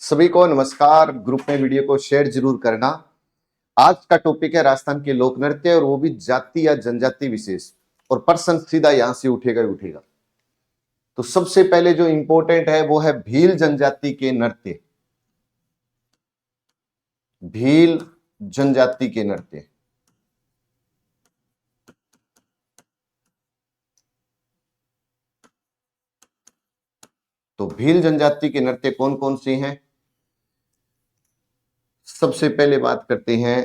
सभी को नमस्कार। ग्रुप में वीडियो को शेयर जरूर करना। आज का टॉपिक है राजस्थान के लोक नृत्य, और वो भी जाति या जनजाति विशेष। और प्रश्न सीधा यहां से उठेगा ही उठेगा। तो सबसे पहले जो इंपॉर्टेंट है वो है भील जनजाति के नृत्य। भील जनजाति के नृत्य। तो भील जनजाति के नृत्य कौन कौन से हैं? सबसे पहले बात करते हैं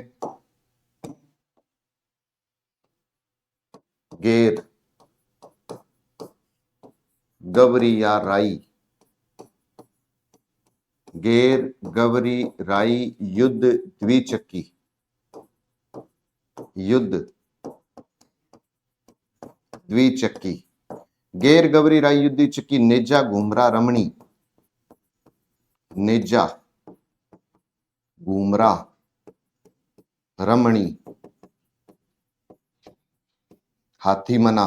गेर, गवरी या राई। गेर, गवरी, राई, युद्ध, द्विचक्की। युद्ध, द्विचक्की। गेर, गवरी, राई, युद्ध, द्विचक्की, नेजा, घूमरा, रमणी। नेजा, घूमरा, रमणी, हाथीमना,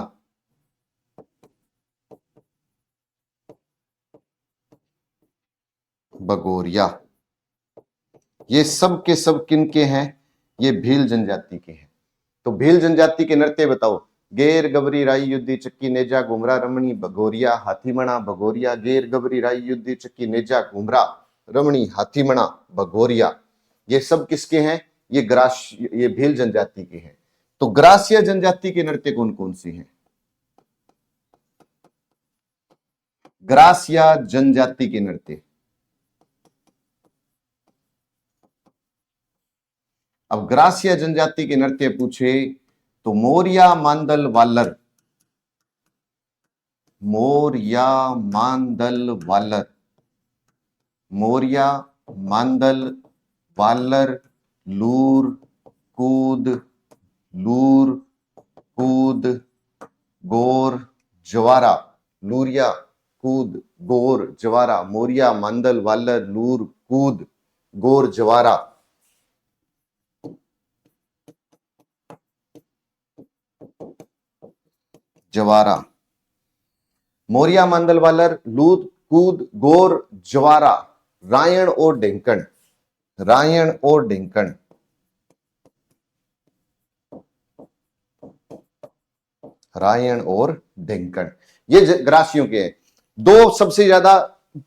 बगोरिया। ये सब के सब किन के हैं? ये भील जनजाति के हैं। तो भील जनजाति के नृत्य बताओ। गेर, गवरी, राई, युद्ध, चक्की, नेजा, घुमरा, रमणी, बगोरिया, हाथीमणा, बगोरिया। गेर, गवरी, राई, युद्ध, चक्की, नेजा, घुमरा, रमणी, हाथीमणा, बगोरिया। ये सब किसके हैं? ये भील जनजाति के हैं। तो ग्रासिया जनजाति के नृत्य कौन कौन से हैं? ग्रासिया जनजाति के नृत्य। अब ग्रासिया जनजाति के नृत्य पूछे तो मोरिया, मांदल, वालर। मोरिया, मांदल, वालर। मोरिया, मांदल, वालर, लूर, कूद, लूर, कूद, गोर, जवारा। लूरिया, कूद, गोर, जवारा। मोरिया, मांदल, वालर, लूर, कूद, गोर, जवारा। जवारा। मोरिया, मांदल, वालर, लूद, कूद, गोर, जवारा। रायण और डेंकन। रायण और डेंकन। रायण और डेंकन ये ग्रासियों के हैं। दो सबसे ज्यादा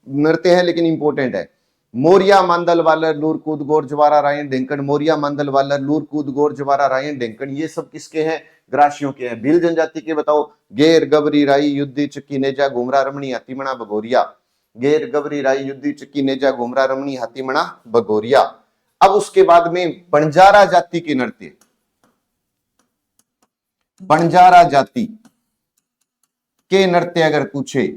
नृत्य हैं लेकिन इंपॉर्टेंट है। मोरिया, मांदल, वालर, लूर, कूद, गोर, जवारा, रायण, डेंकन। मोरिया, मांदल, वालर, लूर, कूद, गोर, जवारा, रायण, डेंकन। ये सब किसके हैं? ग्रासियों के हैं। भील जनजाति के बताओ। गेर, गवरी, राई, युद्ध, चक्की, नेजा, घुमरा, रमणी, हाथीमणा, बगोरिया। गेर, गवरी, राई, युद्ध, चक्की, नेजा, घुमरा, रमणी, हाथीमणा, बगोरिया। अब उसके बाद में बंजारा जाति के नृत्य। बंजारा जाति के नृत्य अगर पूछे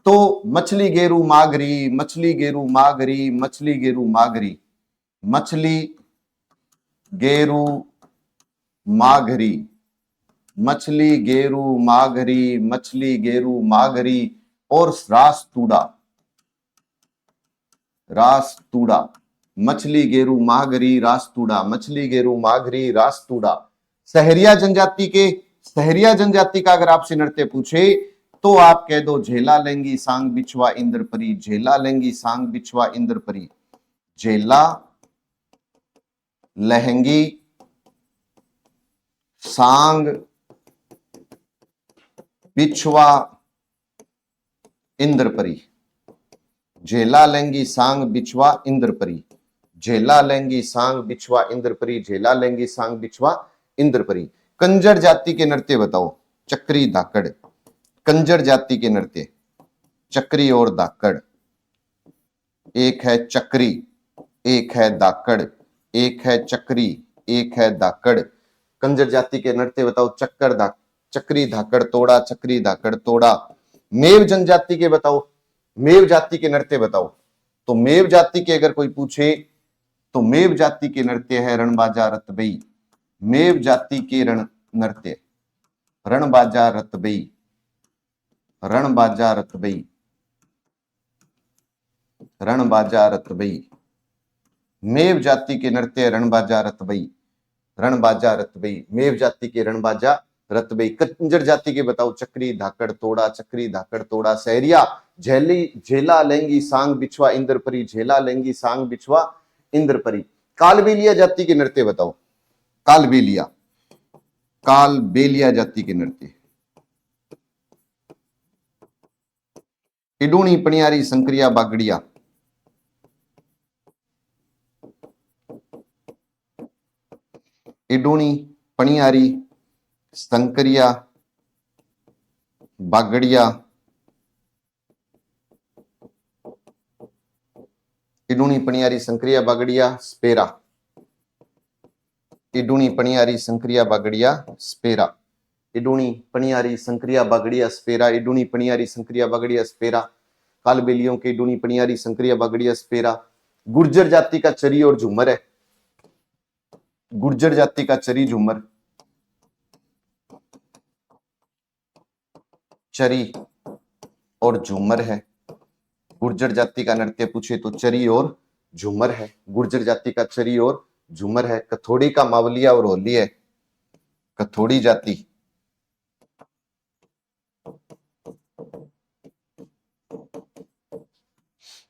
तो मछली, गेरू, मागरी। मछली, गेरू, मागरी। मछली, गेरू, मागरी। मछली, गेरू, माघरी। मछली, गेरू, माघरी। मछली, गेरू, माघरी। और रास्तूड़ा। रास्तूड़ा। मछली, गेरू, माघरी, रास्तूड़ा। मछली, गेरू, माघरी, रास्तूड़ा। सहरिया जनजाति के, सहरिया जनजाति का अगर आपसे नृत्य पूछे तो आप कह दो झेला लेंगी, सांग, बिछवा, इंद्रपरी। झेला लेंगी, सांग, बिछवा, इंद्रपरी। झेला, लहंगी, सांग, बिछवा, इंद्रपरी। झेला लेंगी, सांग, बिछवा, इंद्रपरी। झेला लेंगी, सांग, बिछवा, इंद्रपरी। झेला लेंगी, सांग, बिछवा, इंद्रपरी। कंजर जाति के नृत्य बताओ। चक्री, धाकड़। कंजर जाति के नृत्य चक्री और धाकड़। एक है चक्री, एक है धाकड़। एक है चक्री, एक है धाकड़। कंजर जाति के नृत्य बताओ। चक्री, धाकड़, तोड़ा। चक्री, धाकड़, तोड़ा। मेव जनजाति के बताओ। मेव जाति के नृत्य बताओ। तो मेव जाति के अगर कोई पूछे तो मेव जाति के नृत्य है रणबाजा, रतबई। मेव जाति के नृत्य रणबाजा, रतबई। रणबाजा, रतबई। रणबाजा, रतबई। मेव जाति के नृत्य रणबाजा, रतबई। रणबाजा, रतबई। मेव जाति के रणबाजा, रतबई। कंजर जाति के बताओ, चक्री, धाकड़, तोड़ा, चक्री, धाकड़, तोड़ा, सहरिया, झेली, झेला, लहंगी, सांग, बिछवा, इंद्रपरी, झेला, लहंगी, सांग, बिछवा, इंद्रपरी। कालबेलिया जाति के नृत्य बताओ, कालबेलिया, कालबेलिया जाति के नृत्य। इडूणी, पणियारी, संक्रिया, बागड़िया। इडूणी, पणियारी, संक्रिया, बागड़िया। इडूणी, पणियारी, संक्रिया, बागड़िया, स्पेरा। इडूणी, पणियारी, संक्रिया, बागड़िया, स्पेरा। इडूणी, पणियारी, संक्रिया, बागड़िया, स्पेरा। इडूणी, पणियारी, संक्रिया, बागड़िया, स्पेरा। कालबेलियों के इडूणी, पणियारी, संक्रिया, बागड़िया, स्पेरा। गुर्जर जाति का चरी और झूमर है, गुर्जर जाति का चरी झूमर, चरी और झूमर है। गुर्जर जाति का नृत्य पूछे तो चरी और झूमर है, गुर्जर जाति का चरी और झूमर है। कथोड़ी का मावलिया और होली है, कथोड़ी जाति,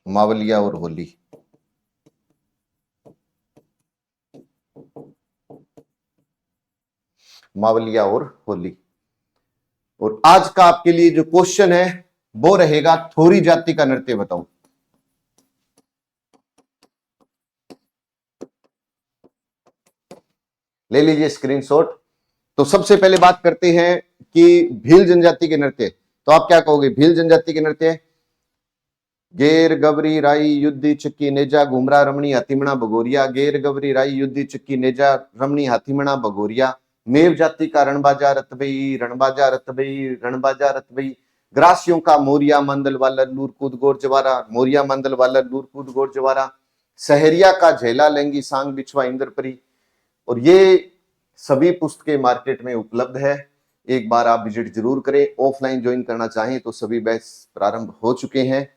मावलिया और होली। मावलिया और होली। और आज का आपके लिए जो क्वेश्चन है वो रहेगा, थोरी जाति का नृत्य बताओ। ले लीजिए स्क्रीनशॉट। तो सबसे पहले बात करते हैं कि भील जनजाति के नृत्य। तो आप क्या कहोगे, भील जनजाति के नृत्य? गेर, गबरी, राई, युद्धि, चक्की, नेजा, घुमरा, रमणी, हाथीमणा, भगोरिया। गेर, गबरी, राई, युद्धि, चक्की, नेजा, रमणी, हाथीमणा, भगोरिया। मेव जाति का रणबाजा, रतबई, रणबाजा, रतबई, रणबाजा, रतबई। ग्रासियों का मोरिया, मंदल वाला, लूरकूद, गोर जवारा, मोरिया, मंदल वाला, लूरकूद, गोर जवारा। सहरिया का झेला, लहंगी, सांग, बिछवा, इंद्रपरी। और ये सभी पुस्तकें मार्केट में उपलब्ध है, एक बार आप विजिट जरूर करें। ऑफलाइन ज्वाइन करना चाहें तो सभी बैच प्रारंभ हो चुके हैं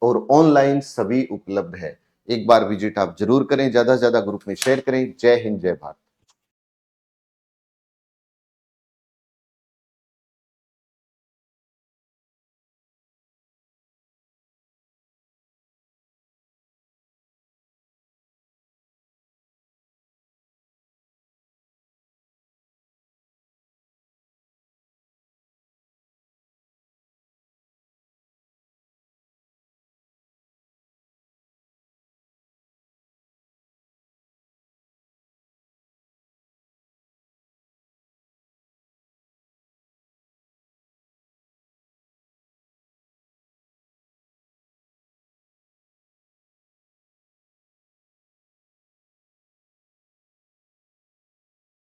और ऑनलाइन सभी उपलब्ध है। एक बार विजिट आप जरूर करें, ज्यादा से ज्यादा ग्रुप में शेयर करें। जय हिंद, जय भारत।